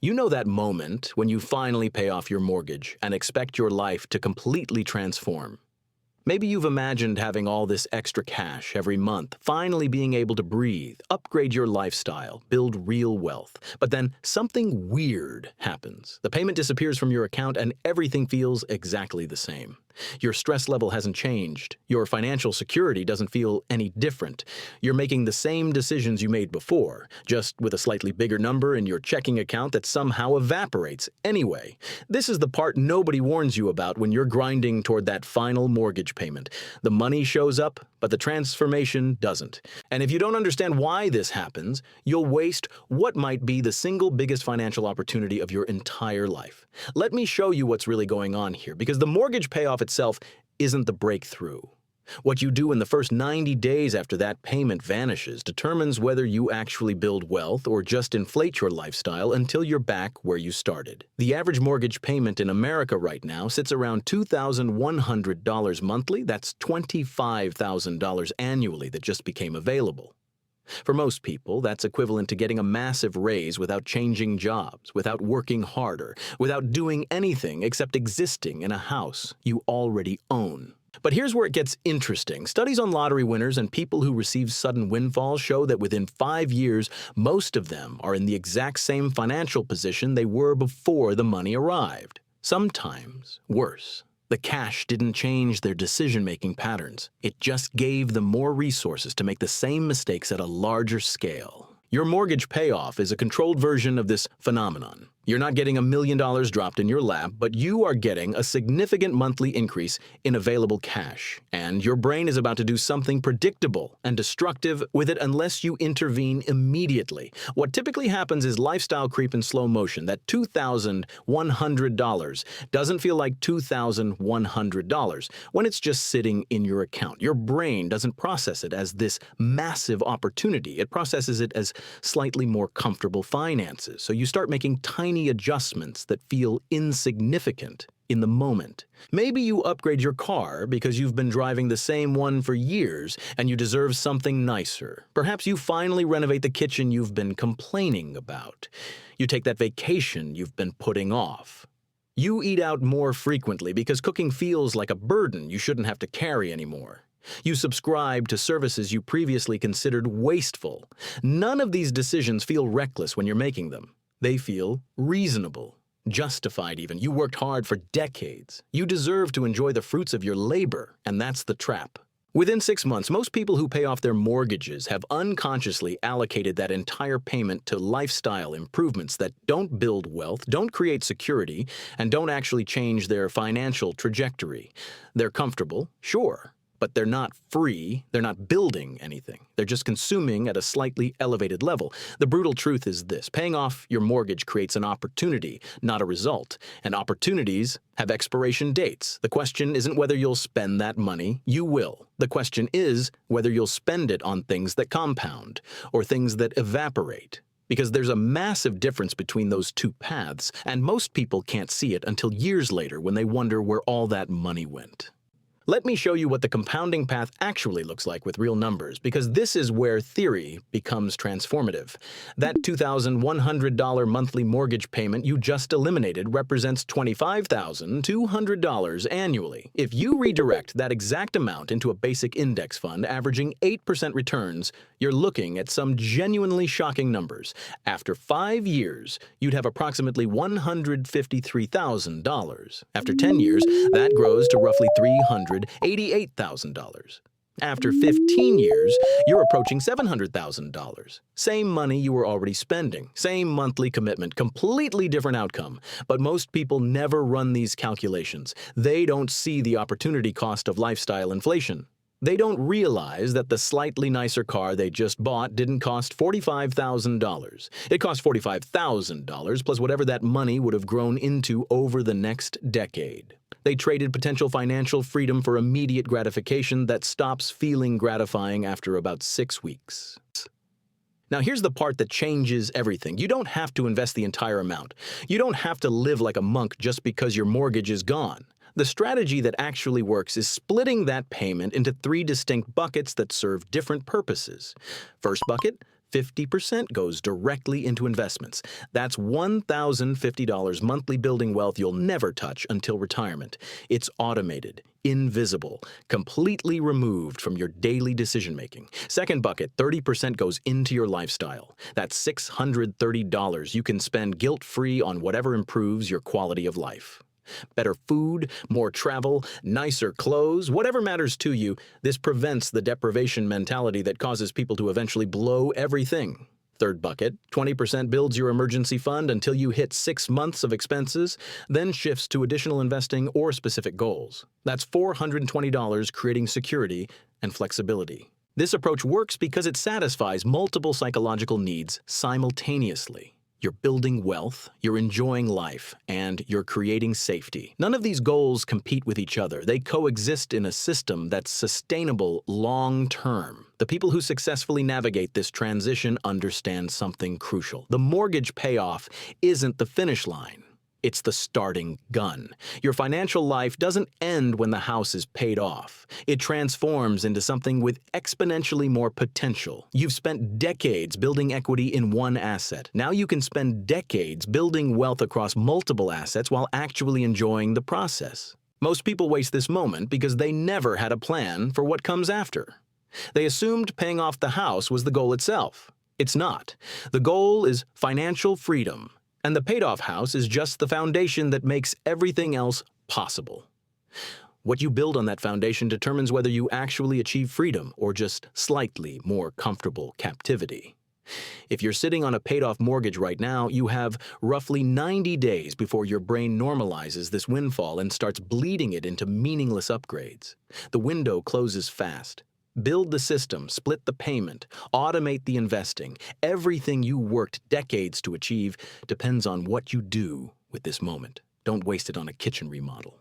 You know that moment when you finally pay off your mortgage and expect your life to completely transform. Maybe you've imagined having all this extra cash every month, finally being able to breathe, upgrade your lifestyle, build real wealth. But then something weird happens. The payment disappears from your account and everything feels exactly the same. Your stress level hasn't changed. Your financial security doesn't feel any different. You're making the same decisions you made before, just with a slightly bigger number in your checking account that somehow evaporates anyway. This is the part nobody warns you about when you're grinding toward that final mortgage payment. The money shows up, but the transformation doesn't. And if you don't understand why this happens, you'll waste what might be the single biggest financial opportunity of your entire life. Let me show you what's really going on here, because the mortgage payoff itself isn't the breakthrough. What you do in the first 90 days after that payment vanishes determines whether you actually build wealth or just inflate your lifestyle until you're back where you started. The average mortgage payment in America right now sits around $2,100 monthly. That's $25,000 annually that just became available. For most people, that's equivalent to getting a massive raise without changing jobs, without working harder, without doing anything except existing in a house you already own. But here's where it gets interesting. Studies on lottery winners and people who receive sudden windfalls show that within 5 years, most of them are in the exact same financial position they were before the money arrived. Sometimes worse. The cash didn't change their decision-making patterns. It just gave them more resources to make the same mistakes at a larger scale. Your mortgage payoff is a controlled version of this phenomenon. You're not getting $1 million dropped in your lap, but you are getting a significant monthly increase in available cash. And your brain is about to do something predictable and destructive with it unless you intervene immediately. What typically happens is lifestyle creep in slow motion. That $2,100 doesn't feel like $2,100 when it's just sitting in your account. Your brain doesn't process it as this massive opportunity. It processes it as slightly more comfortable finances. So you start making tiny adjustments that feel insignificant in the moment. Maybe you upgrade your car because you've been driving the same one for years and you deserve something nicer. Perhaps you finally renovate the kitchen you've been complaining about. You take that vacation you've been putting off. You eat out more frequently because cooking feels like a burden you shouldn't have to carry anymore. You subscribe to services you previously considered wasteful. None of these decisions feel reckless when you're making them. They feel reasonable, justified even. You worked hard for decades. You deserve to enjoy the fruits of your labor, and that's the trap. Within 6 months, most people who pay off their mortgages have unconsciously allocated that entire payment to lifestyle improvements that don't build wealth, don't create security, and don't actually change their financial trajectory. They're comfortable, sure. But they're not free, they're not building anything. They're just consuming at a slightly elevated level. The brutal truth is this: paying off your mortgage creates an opportunity, not a result. And opportunities have expiration dates. The question isn't whether you'll spend that money, you will. The question is whether you'll spend it on things that compound, or things that evaporate. Because there's a massive difference between those two paths, and most people can't see it until years later when they wonder where all that money went. Let me show you what the compounding path actually looks like with real numbers, because this is where theory becomes transformative. That $2,100 monthly mortgage payment you just eliminated represents $25,200 annually. If you redirect that exact amount into a basic index fund averaging 8% returns, you're looking at some genuinely shocking numbers. After 5 years, you'd have approximately $153,000. After 10 years, that grows to roughly $388,000. After 15 years, you're approaching $700,000. Same money you were already spending, same monthly commitment, completely different outcome. But most people never run these calculations. They don't see the opportunity cost of lifestyle inflation. They don't realize that the slightly nicer car they just bought didn't cost $45,000. It cost $45,000 plus whatever that money would have grown into over the next decade. They traded potential financial freedom for immediate gratification that stops feeling gratifying after about 6 weeks. Now here's the part that changes everything. You don't have to invest the entire amount. You don't have to live like a monk just because your mortgage is gone. The strategy that actually works is splitting that payment into 3 distinct buckets that serve different purposes. First bucket, 50% goes directly into investments. That's $1,050 monthly building wealth you'll never touch until retirement. It's automated, invisible, completely removed from your daily decision-making. Second bucket, 30% goes into your lifestyle. That's $630 you can spend guilt-free on whatever improves your quality of life. Better food, more travel, nicer clothes, whatever matters to you, this prevents the deprivation mentality that causes people to eventually blow everything. Third bucket, 20% builds your emergency fund until you hit 6 months of expenses, then shifts to additional investing or specific goals. That's $420 creating security and flexibility. This approach works because it satisfies multiple psychological needs simultaneously. You're building wealth, you're enjoying life, and you're creating safety. None of these goals compete with each other. They coexist in a system that's sustainable long-term. The people who successfully navigate this transition understand something crucial. The mortgage payoff isn't the finish line. It's the starting gun. Your financial life doesn't end when the house is paid off. It transforms into something with exponentially more potential. You've spent decades building equity in one asset. Now you can spend decades building wealth across multiple assets while actually enjoying the process. Most people waste this moment because they never had a plan for what comes after. They assumed paying off the house was the goal itself. It's not. The goal is financial freedom. And the paid-off house is just the foundation that makes everything else possible. What you build on that foundation determines whether you actually achieve freedom or just slightly more comfortable captivity. If you're sitting on a paid-off mortgage right now, you have roughly 90 days before your brain normalizes this windfall and starts bleeding it into meaningless upgrades. The window closes fast. Build the system, split the payment, automate the investing. Everything you worked decades to achieve depends on what you do with this moment. Don't waste it on a kitchen remodel.